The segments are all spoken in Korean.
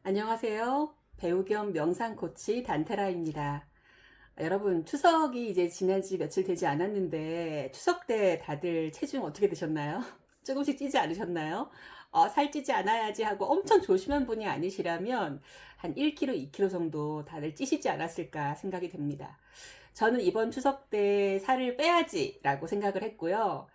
안녕하세요. 배우 겸 명상 코치 단테라입니다. 여러분, 추석이 이제 지난 지 며칠 되지 않았는데, 추석 때 다들 체중 어떻게 드셨나요? 조금씩 찌지 않으셨나요? 살 찌지 않아야지 하고 엄청 조심한 분이 아니시라면, 한 1kg, 2kg 정도 다들 찌시지 않았을까 생각이 됩니다. 저는 이번 추석 때 살을 빼야지라고 생각을 했고요.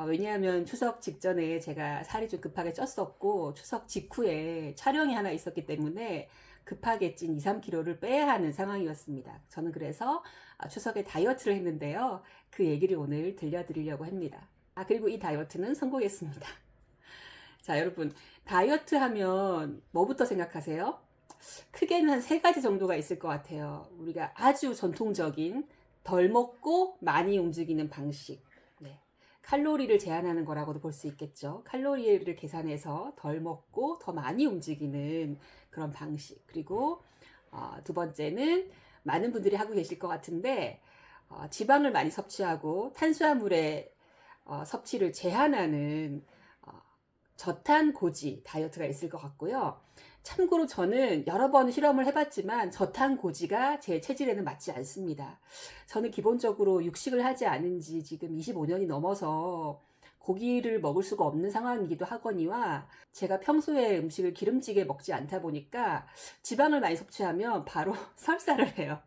왜냐하면 추석 직전에 제가 살이 좀 급하게 쪘었고, 추석 직후에 촬영이 하나 있었기 때문에 급하게 찐 2, 3kg를 빼야 하는 상황이었습니다. 저는 그래서 추석에 다이어트를 했는데요. 그 얘기를 오늘 들려드리려고 합니다. 그리고 이 다이어트는 성공했습니다. 자, 여러분, 다이어트 하면 뭐부터 생각하세요? 크게는 한 세 가지 정도가 있을 것 같아요. 우리가 아주 전통적인 덜 먹고 많이 움직이는 방식. 네. 칼로리를 제한하는 거라고도 볼 수 있겠죠. 칼로리를 계산해서 덜 먹고 더 많이 움직이는 그런 방식. 그리고 두 번째는 많은 분들이 하고 계실 것 같은데 지방을 많이 섭취하고 탄수화물의 섭취를 제한하는 저탄고지 다이어트가 있을 것 같고요. 참고로 저는 여러 번 실험을 해봤지만 저탄고지가 제 체질에는 맞지 않습니다. 저는 기본적으로 육식을 하지 않은 지 지금 25년이 넘어서 고기를 먹을 수가 없는 상황이기도 하거니와 제가 평소에 음식을 기름지게 먹지 않다 보니까 지방을 많이 섭취하면 바로 설사를 해요.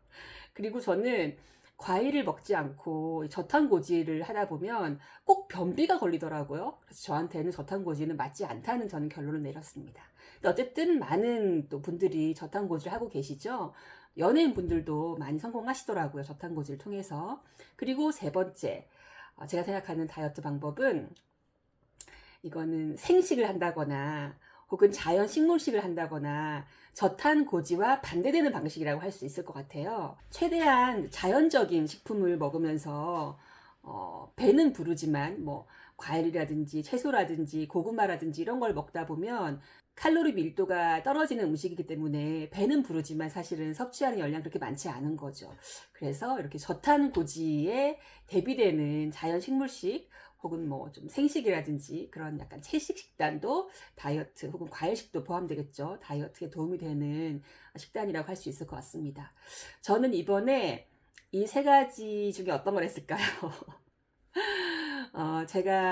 그리고 저는 과일을 먹지 않고 저탄고지를 하다 보면 꼭 변비가 걸리더라고요. 그래서 저한테는 저탄고지는 맞지 않다는 저는 결론을 내렸습니다. 근데 어쨌든 많은 또 분들이 저탄고지를 하고 계시죠. 연예인 분들도 많이 성공하시더라고요. 저탄고지를 통해서. 그리고 세 번째, 제가 생각하는 다이어트 방법은 이거는 생식을 한다거나 혹은 자연 식물식을 한다거나 저탄고지와 반대되는 방식이라고 할 수 있을 것 같아요. 최대한 자연적인 식품을 먹으면서 배는 부르지만 뭐 과일이라든지 채소라든지 고구마라든지 이런 걸 먹다 보면 칼로리 밀도가 떨어지는 음식이기 때문에 배는 부르지만 사실은 섭취하는 열량 그렇게 많지 않은 거죠. 그래서 이렇게 저탄고지에 대비되는 자연 식물식 혹은 뭐 좀 생식이라든지 그런 약간 채식 식단도 다이어트 혹은 과일식도 포함되겠죠. 다이어트에 도움이 되는 식단이라고 할 수 있을 것 같습니다. 저는 이번에 이 세 가지 중에 어떤 걸 했을까요?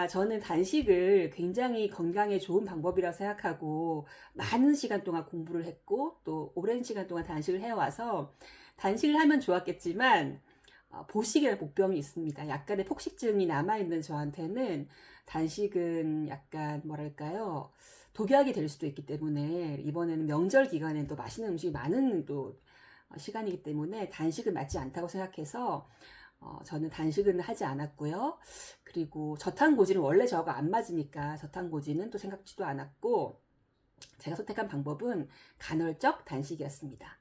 저는 단식을 굉장히 건강에 좋은 방법이라고 생각하고 많은 시간 동안 공부를 했고 또 오랜 시간 동안 단식을 해와서 단식을 하면 좋았겠지만 보식이라는 복병이 있습니다. 약간의 폭식증이 남아있는 저한테는 단식은 약간 뭐랄까요, 독약이 될 수도 있기 때문에 이번에는 명절 기간엔 또 맛있는 음식이 많은 또 시간이기 때문에 단식은 맞지 않다고 생각해서 저는 단식은 하지 않았고요. 그리고 저탄고지는 원래 저하고 안 맞으니까 저탄고지는 또 생각지도 않았고 제가 선택한 방법은 간헐적 단식이었습니다.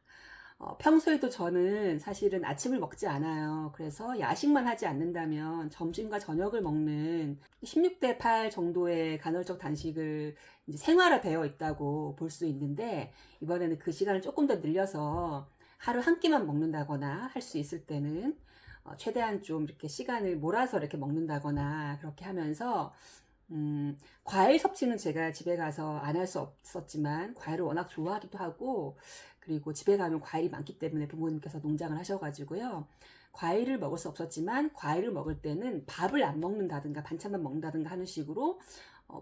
평소에도 저는 사실은 아침을 먹지 않아요. 그래서 야식만 하지 않는다면 점심과 저녁을 먹는 16대 8 정도의 간헐적 단식을 이제 생활화되어 있다고 볼 수 있는데 이번에는 그 시간을 조금 더 늘려서 하루 한 끼만 먹는다거나 할 수 있을 때는 최대한 좀 이렇게 시간을 몰아서 이렇게 먹는다거나 그렇게 하면서 과일 섭취는 제가 집에 가서 안 할 수 없었지만 과일을 워낙 좋아하기도 하고 그리고 집에 가면 과일이 많기 때문에 부모님께서 농장을 하셔가지고요. 과일을 먹을 수 없었지만 과일을 먹을 때는 밥을 안 먹는다든가 반찬만 먹는다든가 하는 식으로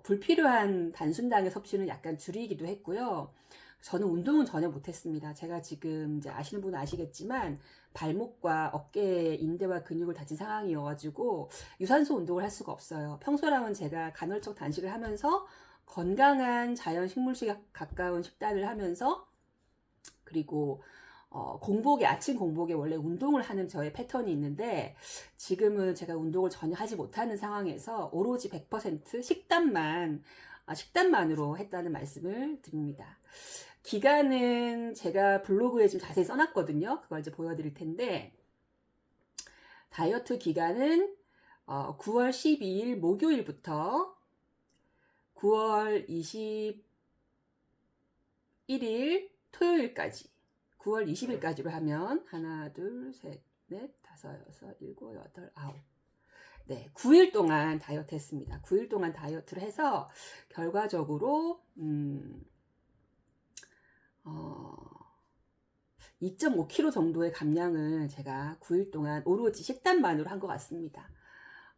불필요한 단순당의 섭취는 약간 줄이기도 했고요. 저는 운동은 전혀 못했습니다. 제가 지금 이제 아시는 분은 아시겠지만 발목과 어깨 인대와 근육을 다친 상황이어가지고 유산소 운동을 할 수가 없어요. 평소라면 제가 간헐적 단식을 하면서 건강한 자연 식물식 가까운 식단을 하면서 그리고 공복에 아침 공복에 원래 운동을 하는 저의 패턴이 있는데 지금은 제가 운동을 전혀 하지 못하는 상황에서 오로지 100% 식단만으로 했다는 말씀을 드립니다. 기간은 제가 블로그에 좀 자세히 써놨거든요. 그걸 이제 보여드릴 텐데 다이어트 기간은 9월 12일 목요일부터 9월 21일 토요일까지 9월 20일까지로 하면 하나, 둘, 셋, 넷, 다섯, 여섯, 일곱, 여덟, 아홉. 네, 9일 동안 다이어트 했습니다. 9일 동안 다이어트를 해서 결과적으로 2.5kg 정도의 감량을 제가 9일 동안 오로지 식단만으로 한 것 같습니다.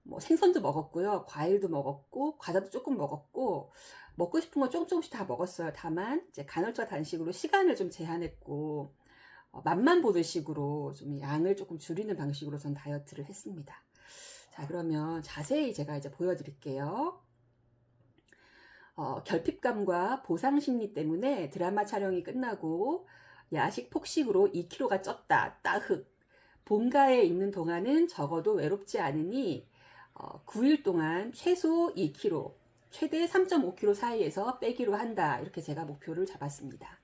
뭐 생선도 먹었고요. 과일도 먹었고, 과자도 조금 먹었고, 먹고 싶은 거 조금씩 다 먹었어요. 다만, 이제 간헐적 단식으로 시간을 좀 제한했고, 맛만 보는 식으로 좀 양을 조금 줄이는 방식으로 전 다이어트를 했습니다. 자, 그러면 자세히 제가 이제 보여드릴게요. 결핍감과 보상심리 때문에 드라마 촬영이 끝나고 야식 폭식으로 2kg가 쪘다. 따흑. 본가에 있는 동안은 적어도 외롭지 않으니 9일 동안 최소 2kg, 최대 3.5kg 사이에서 빼기로 한다. 이렇게 제가 목표를 잡았습니다.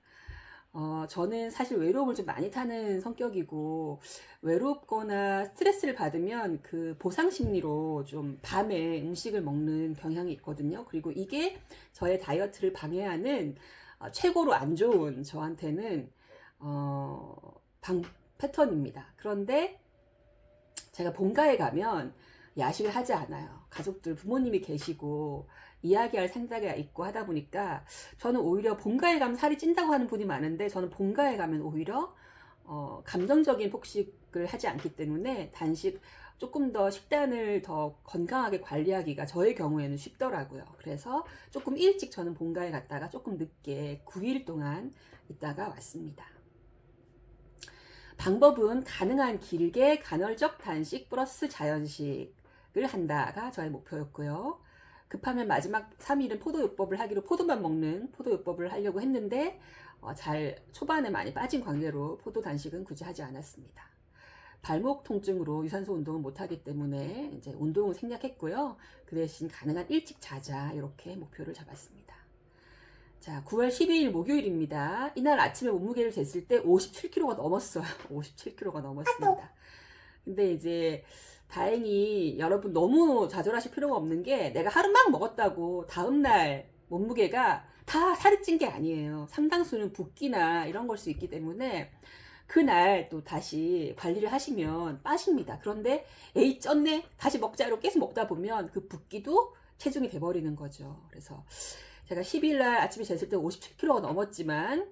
저는 사실 외로움을 좀 많이 타는 성격이고, 외롭거나 스트레스를 받으면 그 보상 심리로 좀 밤에 음식을 먹는 경향이 있거든요. 그리고 이게 저의 다이어트를 방해하는 최고로 안 좋은 저한테는 패턴입니다. 그런데 제가 본가에 가면 야식을 하지 않아요. 가족들, 부모님이 계시고 이야기할 생각이 있고 하다 보니까 저는 오히려 본가에 가면 살이 찐다고 하는 분이 많은데, 저는 본가에 가면 오히려 감정적인 폭식을 하지 않기 때문에 단식, 조금 더 식단을 더 건강하게 관리하기가 저의 경우에는 쉽더라고요. 그래서 조금 일찍 저는 본가에 갔다가 조금 늦게 9일 동안 있다가 왔습니다. 방법은 가능한 길게 간헐적 단식 플러스 자연식을 한다가 저의 목표였고요. 급하면 마지막 3일은 포도요법을 하기로, 포도만 먹는 포도요법을 하려고 했는데 초반에 많이 빠진 관계로 포도 단식은 굳이 하지 않았습니다. 발목 통증으로 유산소 운동을 못하기 때문에 이제 운동을 생략했고요. 그 대신 가능한 일찍 자자, 이렇게 목표를 잡았습니다. 자, 9월 12일 목요일입니다. 이날 아침에 몸무게를 쟀을 때 57kg가 넘었어요. 57kg가 넘었습니다. 근데 이제 다행히 여러분 너무 좌절하실 필요가 없는 게, 내가 하루만 먹었다고 다음날 몸무게가 다 살이 찐 게 아니에요. 상당수는 붓기나 이런 걸 수 있기 때문에 그날 또 다시 관리를 하시면 빠집니다. 그런데 에이 쪘네, 다시 먹자, 이렇게 계속 먹다 보면 그 붓기도 체중이 돼버리는 거죠. 그래서 제가 10일 날 아침에 쟀을 때 57kg가 넘었지만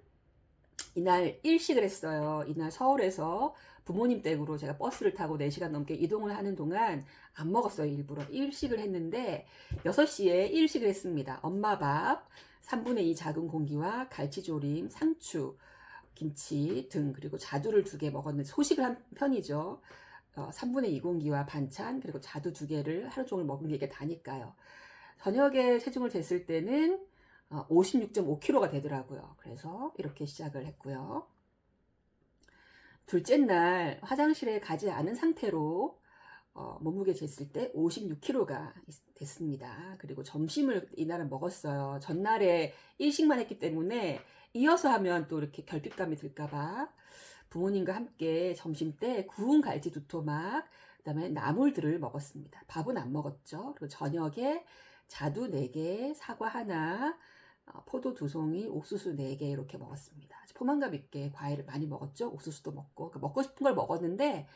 이날 일식을 했어요. 이날 서울에서 부모님 댁으로 제가 버스를 타고 4시간 넘게 이동을 하는 동안 안 먹었어요. 일부러 일식을 했는데 6시에 일식을 했습니다. 엄마 밥 3분의 2 작은 공기와 갈치조림, 상추, 김치 등, 그리고 자두를 2개 먹었는데, 소식을 한 편이죠. 3분의 2 공기와 반찬, 그리고 자두 2개를 하루 종일 먹은 게 이게 다니까요. 저녁에 체중을 쟀을 때는 56.5kg가 되더라고요. 그래서 이렇게 시작을 했고요. 둘째 날 화장실에 가지 않은 상태로 몸무게 쟀을 때 56kg가 됐습니다. 그리고 점심을 이날은 먹었어요. 전날에 일식만 했기 때문에 이어서 하면 또 이렇게 결핍감이 들까봐 부모님과 함께 점심 때 구운 갈치 2토막, 그 다음에 나물들을 먹었습니다. 밥은 안 먹었죠. 그리고 저녁에 자두 4개, 사과 하나, 포도 2송이, 옥수수 4개 이렇게 먹었습니다. 포만감 있게 과일을 많이 먹었죠. 옥수수도 먹고, 그러니까 먹고 싶은 걸 먹었는데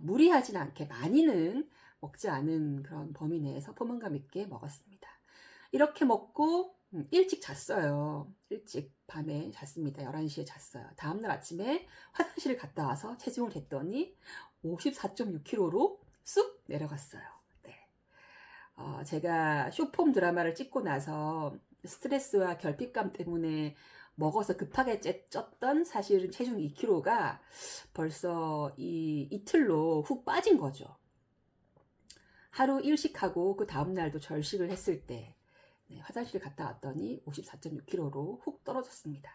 무리하진 않게, 많이는 먹지 않은 그런 범위 내에서 포만감 있게 먹었습니다. 이렇게 먹고 일찍 잤어요. 일찍 밤에 잤습니다. 11시에 잤어요. 다음날 아침에 화장실을 갔다 와서 체중을 쟀더니 54.6kg로 쑥 내려갔어요. 네. 제가 쇼폼 드라마를 찍고 나서 스트레스와 결핍감 때문에 먹어서 급하게 쪘던 사실은 체중 2kg가 벌써 이틀로 훅 빠진 거죠. 하루 일식하고 그 다음날도 절식을 했을 때 화장실 갔다 왔더니 54.6kg로 훅 떨어졌습니다.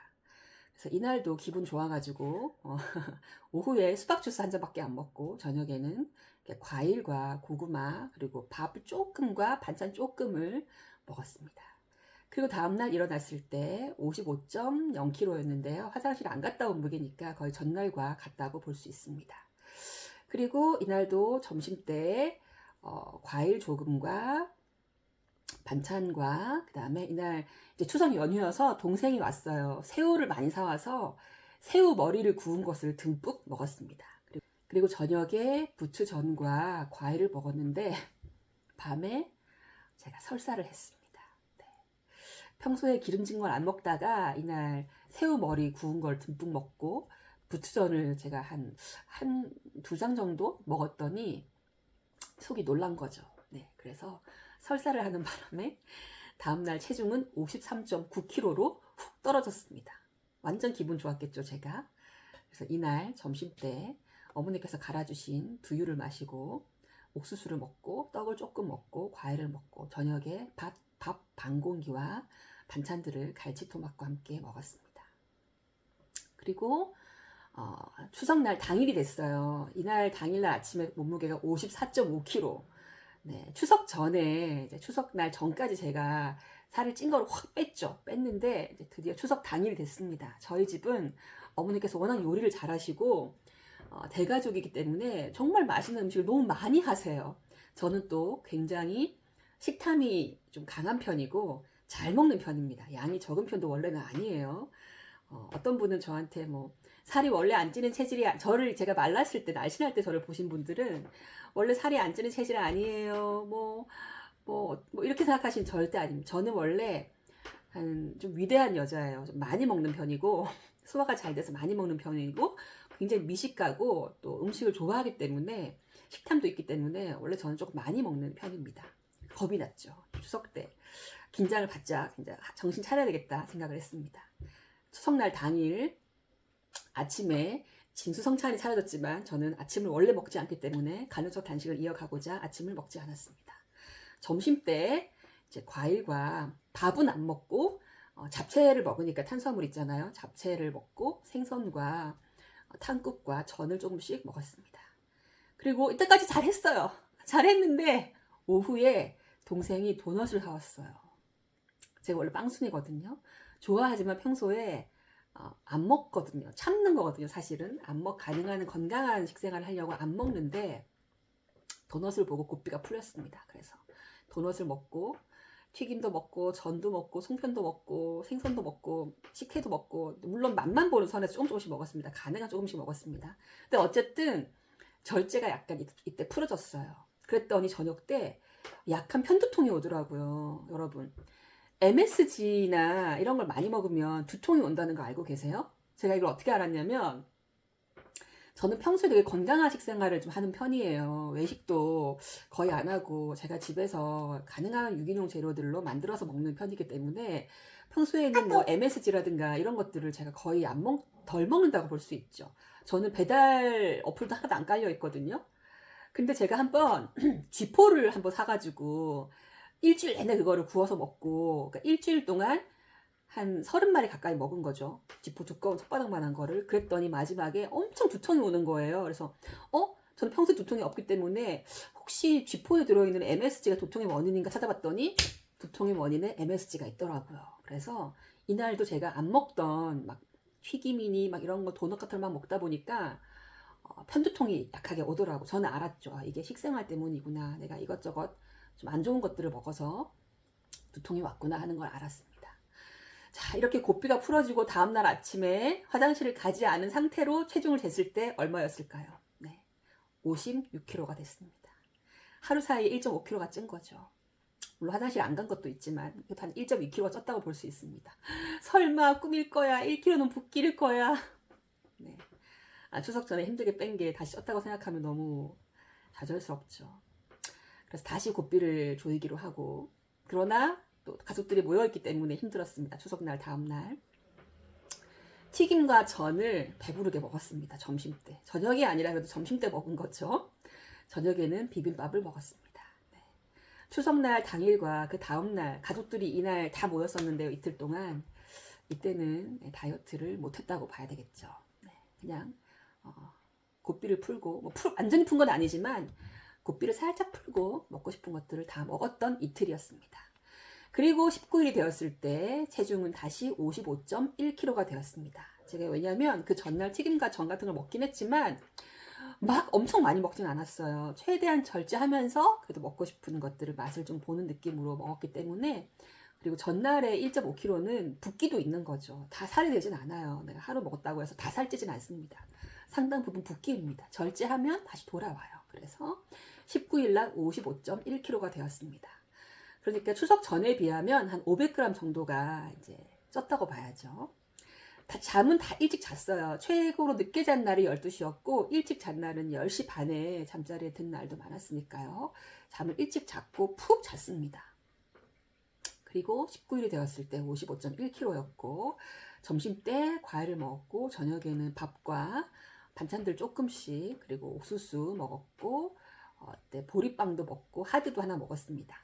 그래서 이날도 기분 좋아가지고 오후에 수박 주스 한 잔밖에 안 먹고 저녁에는 과일과 고구마 그리고 밥 조금과 반찬 조금을 먹었습니다. 그리고 다음날 일어났을 때 55.0kg였는데요. 화장실 안 갔다 온 무게니까 거의 전날과 같다고 볼 수 있습니다. 그리고 이날도 점심때 과일 조금과 반찬과, 그 다음에 이날 이제 추석 연휴여서 동생이 왔어요. 새우를 많이 사와서 새우 머리를 구운 것을 듬뿍 먹었습니다. 그리고 저녁에 부추전과 과일을 먹었는데 밤에 제가 설사를 했습니다. 네. 평소에 기름진 걸 안 먹다가 이날 새우 머리 구운 걸 듬뿍 먹고 부추전을 제가 한 두 장 정도 먹었더니 속이 놀란 거죠. 네, 그래서 설사를 하는 바람에 다음날 체중은 53.9kg로 훅 떨어졌습니다. 완전 기분 좋았겠죠, 제가. 그래서 이날 점심때 어머니께서 갈아주신 두유를 마시고 옥수수를 먹고 떡을 조금 먹고 과일을 먹고 저녁에 밥 반 공기와 반찬들을 갈치토막과 함께 먹었습니다. 그리고 추석날 당일이 됐어요. 이날 당일날 아침에 몸무게가 54.5kg. 네, 추석 전에 이제 추석날 전까지 제가 살을 찐 거를 확 뺐죠. 뺐는데 이제 드디어 추석 당일이 됐습니다. 저희 집은 어머니께서 워낙 요리를 잘하시고 대가족이기 때문에 정말 맛있는 음식을 너무 많이 하세요. 저는 또 굉장히 식탐이 좀 강한 편이고 잘 먹는 편입니다. 양이 적은 편도 원래는 아니에요. 어떤 분은 저한테 뭐 살이 원래 안 찌는 체질이 저를 제가 말랐을 때 날씬할 때 저를 보신 분들은 원래 살이 안 찌는 체질 아니에요. 뭐 이렇게 생각하시면 절대 아닙니다. 저는 원래 좀 위대한 여자예요. 좀 많이 먹는 편이고 소화가 잘 돼서 많이 먹는 편이고 굉장히 미식가고 또 음식을 좋아하기 때문에 식탐도 있기 때문에 원래 저는 조금 많이 먹는 편입니다. 겁이 났죠. 추석 때 긴장을 받자 정신 차려야 되겠다 생각을 했습니다. 추석날 당일 아침에 진수성찬이 차려졌지만 저는 아침을 원래 먹지 않기 때문에 간헐적 단식을 이어가고자 아침을 먹지 않았습니다. 점심 때 이제 과일과 밥은 안 먹고 잡채를 먹으니까 탄수화물 있잖아요. 잡채를 먹고 생선과 탕국과 전을 조금씩 먹었습니다. 그리고 이때까지 잘했어요. 잘했는데 오후에 동생이 도넛을 사왔어요. 제가 원래 빵순이거든요. 좋아하지만 평소에 안 먹거든요. 참는 거거든요. 사실은 가능한 건강한 식생활을 하려고 안 먹는데 도넛을 보고 고삐가 풀렸습니다. 그래서 도넛을 먹고 튀김도 먹고 전도 먹고 송편도 먹고 생선도 먹고 식혜도 먹고 물론 맛만 보는 선에서 조금씩 먹었습니다. 가능한 조금씩 먹었습니다. 근데 어쨌든 절제가 약간 이때 풀어졌어요. 그랬더니 저녁 때 약한 편두통이 오더라고요. 여러분 MSG나 이런 걸 많이 먹으면 두통이 온다는 거 알고 계세요? 제가 이걸 어떻게 알았냐면 저는 평소에 되게 건강한 식생활을 좀 하는 편이에요. 외식도 거의 안 하고 제가 집에서 가능한 유기농 재료들로 만들어서 먹는 편이기 때문에 평소에는 뭐 MSG라든가 이런 것들을 제가 거의 덜 먹는다고 볼 수 있죠. 저는 배달 어플도 하나도 안 깔려 있거든요. 근데 제가 한번 쥐포를 한번 사가지고 일주일 내내 그거를 구워서 먹고 그러니까 일주일 동안 한 30마리 가까이 먹은 거죠. 지포 두꺼운 손바닥만한 거를. 그랬더니 마지막에 엄청 두통이 오는 거예요. 그래서 저는 평소에 두통이 없기 때문에 혹시 쥐포에 들어있는 MSG가 두통의 원인인가 찾아봤더니 두통의 원인에 MSG가 있더라고요. 그래서 이날도 제가 안 먹던 막 튀김이니 막 이런 거 도넛 같은 걸 막 먹다 보니까 편두통이 약하게 오더라고. 저는 알았죠. 이게 식생활 때문이구나. 내가 이것저것 좀 안 좋은 것들을 먹어서 두통이 왔구나 하는 걸 알았습니다. 자, 이렇게 고삐가 풀어지고 다음날 아침에 화장실을 가지 않은 상태로 체중을 쟀을 때 얼마였을까요? 네, 56kg가 됐습니다. 하루 사이에 1.5kg가 찐 거죠. 물론 화장실 안 간 것도 있지만 한 1.2kg 쪘다고 볼 수 있습니다. 설마 꿈일 거야. 1kg는 붓기일 거야. 네. 추석 전에 힘들게 뺀 게 다시 쪘다고 생각하면 너무 좌절스럽죠. 그래서 다시 고삐를 조이기로 하고 그러나 또 가족들이 모여있기 때문에 힘들었습니다. 추석날 다음날 튀김과 전을 배부르게 먹었습니다. 점심때. 저녁이 아니라 그래도 점심때 먹은 거죠. 저녁에는 비빔밥을 먹었습니다. 네. 추석날 당일과 그 다음날 가족들이 이날 다 모였었는데요. 이틀 동안 이때는 다이어트를 못했다고 봐야 되겠죠. 네. 그냥 고삐를 풀고 완전히 푼 건 아니지만 고삐를 살짝 풀고 먹고 싶은 것들을 다 먹었던 이틀이었습니다. 그리고 19일이 되었을 때 체중은 다시 55.1kg가 되었습니다. 제가 왜냐면 그 전날 튀김과 전 같은 걸 먹긴 했지만 막 엄청 많이 먹진 않았어요. 최대한 절제하면서 그래도 먹고 싶은 것들을 맛을 좀 보는 느낌으로 먹었기 때문에 그리고 전날에 1.5kg는 붓기도 있는 거죠. 다 살이 되진 않아요. 내가 하루 먹었다고 해서 다 살찌진 않습니다. 상당 부분 붓기입니다. 절제하면 다시 돌아와요. 그래서 19일 날 55.1kg가 되었습니다. 그러니까 추석 전에 비하면 한 500g 정도가 이제 쪘다고 봐야죠. 잠은 다 일찍 잤어요. 최고로 늦게 잔 날이 12시였고 일찍 잔 날은 10시 반에 잠자리에 든 날도 많았으니까요. 잠을 일찍 잤고 푹 잤습니다. 그리고 19일이 되었을 때 55.1kg였고 점심 때 과일을 먹었고 저녁에는 밥과 반찬들 조금씩 그리고 옥수수 먹었고 보리빵도 먹고 하드도 하나 먹었습니다.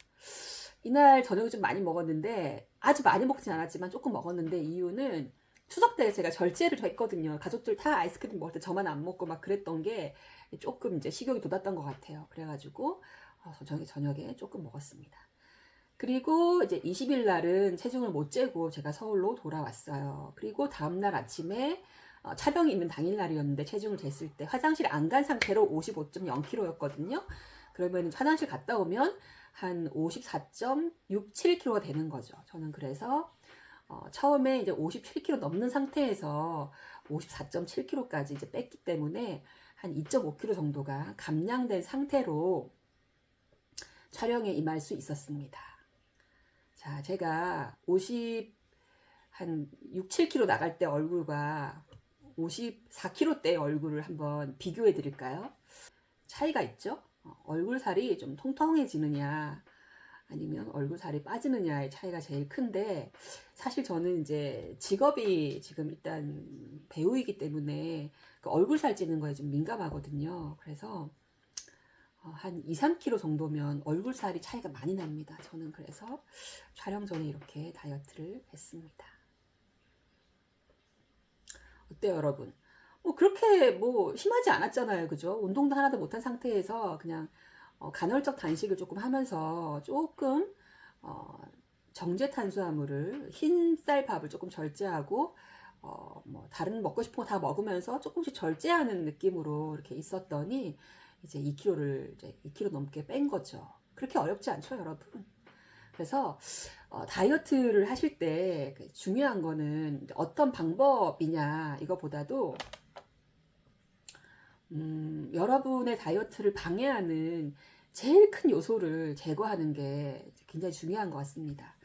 이날 저녁에 좀 많이 먹었는데 아주 많이 먹진 않았지만 조금 먹었는데 이유는 추석 때 제가 절제를 했거든요. 가족들 다 아이스크림 먹을 때 저만 안 먹고 막 그랬던 게 조금 이제 식욕이 돋았던 것 같아요. 그래가지고 저녁에 조금 먹었습니다. 그리고 이제 20일 날은 체중을 못 재고 제가 서울로 돌아왔어요. 그리고 다음날 아침에 촬영이 있는 당일 날이었는데 체중을 쟀을 때 화장실 안 간 상태로 55.0kg였거든요. 그러면 화장실 갔다 오면 한 54.67kg가 되는 거죠. 저는 그래서 처음에 이제 57kg 넘는 상태에서 54.7kg까지 이제 뺐기 때문에 한 2.5kg 정도가 감량된 상태로 촬영에 임할 수 있었습니다. 자, 제가 한 6, 7kg 나갈 때 얼굴과 54kg 대 얼굴을 한번 비교해 드릴까요? 차이가 있죠? 얼굴 살이 좀 통통해지느냐 아니면 얼굴 살이 빠지느냐의 차이가 제일 큰데 사실 저는 이제 직업이 지금 일단 배우이기 때문에 그 얼굴 살 찌는 거에 좀 민감하거든요. 그래서 한 2, 3kg 정도면 얼굴 살이 차이가 많이 납니다. 저는 그래서 촬영 전에 이렇게 다이어트를 했습니다. 어때요, 여러분? 뭐 그렇게 뭐 심하지 않았잖아요. 그죠? 운동도 하나도 못한 상태에서 그냥 간헐적 단식을 조금 하면서 조금 정제 탄수화물을 흰쌀밥을 조금 절제하고 뭐 다른 먹고 싶은 거 다 먹으면서 조금씩 절제하는 느낌으로 이렇게 있었더니 이제 2kg 넘게 뺀 거죠. 그렇게 어렵지 않죠, 여러분? 그래서 다이어트를 하실 때 중요한 거는 어떤 방법이냐 이거보다도 여러분의 다이어트를 방해하는 제일 큰 요소를 제거하는 게 굉장히 중요한 것 같습니다.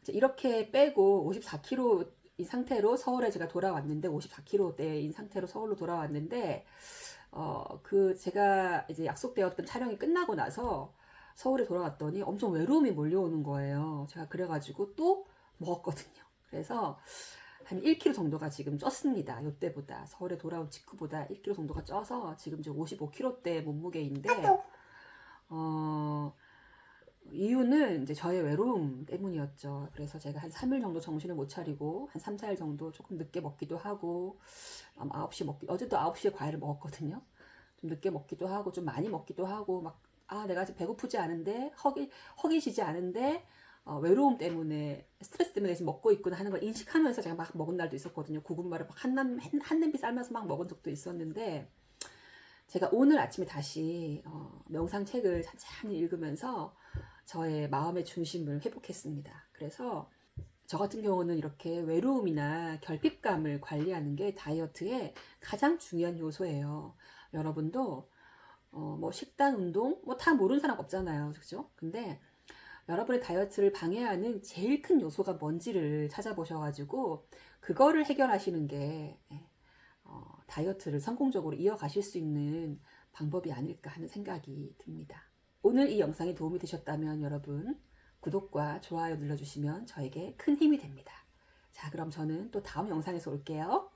이렇게 빼고 54kg 인 상태로 서울에 제가 돌아왔는데 54kg대인 상태로 서울로 돌아왔는데 제가 이제 약속되었던 촬영이 끝나고 나서 서울에 돌아왔더니 엄청 외로움이 몰려오는 거예요. 제가 그래가지고 또 먹었거든요. 그래서 한 1kg 정도가 지금 쪘습니다. 이때보다 서울에 돌아온 직후보다 1kg 정도가 쪄서 지금 이제 55kg대 몸무게인데 이유는 이제 저의 외로움 때문이었죠. 그래서 제가 한 3일 정도 정신을 못 차리고 한 3, 4일 정도 조금 늦게 먹기도 하고 9시 어제도 9시에 과일을 먹었거든요. 좀 늦게 먹기도 하고 좀 많이 먹기도 하고 내가 아직 배고프지 않은데 허기지지 않은데 외로움 때문에 스트레스 때문에 지금 먹고 있구나 하는 걸 인식하면서 제가 막 먹은 날도 있었거든요. 고구마를 막 한 냄비 삶아서 막 먹은 적도 있었는데 제가 오늘 아침에 다시 명상책을 찬찬히 읽으면서 저의 마음의 중심을 회복했습니다. 그래서 저 같은 경우는 이렇게 외로움이나 결핍감을 관리하는 게 다이어트의 가장 중요한 요소예요. 여러분도 뭐 식단, 운동 뭐 다 모르는 사람 없잖아요. 그죠? 근데 여러분의 다이어트를 방해하는 제일 큰 요소가 뭔지를 찾아보셔가지고 그거를 해결하시는 게 다이어트를 성공적으로 이어가실 수 있는 방법이 아닐까 하는 생각이 듭니다. 오늘 이 영상이 도움이 되셨다면 여러분 구독과 좋아요 눌러주시면 저에게 큰 힘이 됩니다. 자, 그럼 저는 또 다음 영상에서 올게요.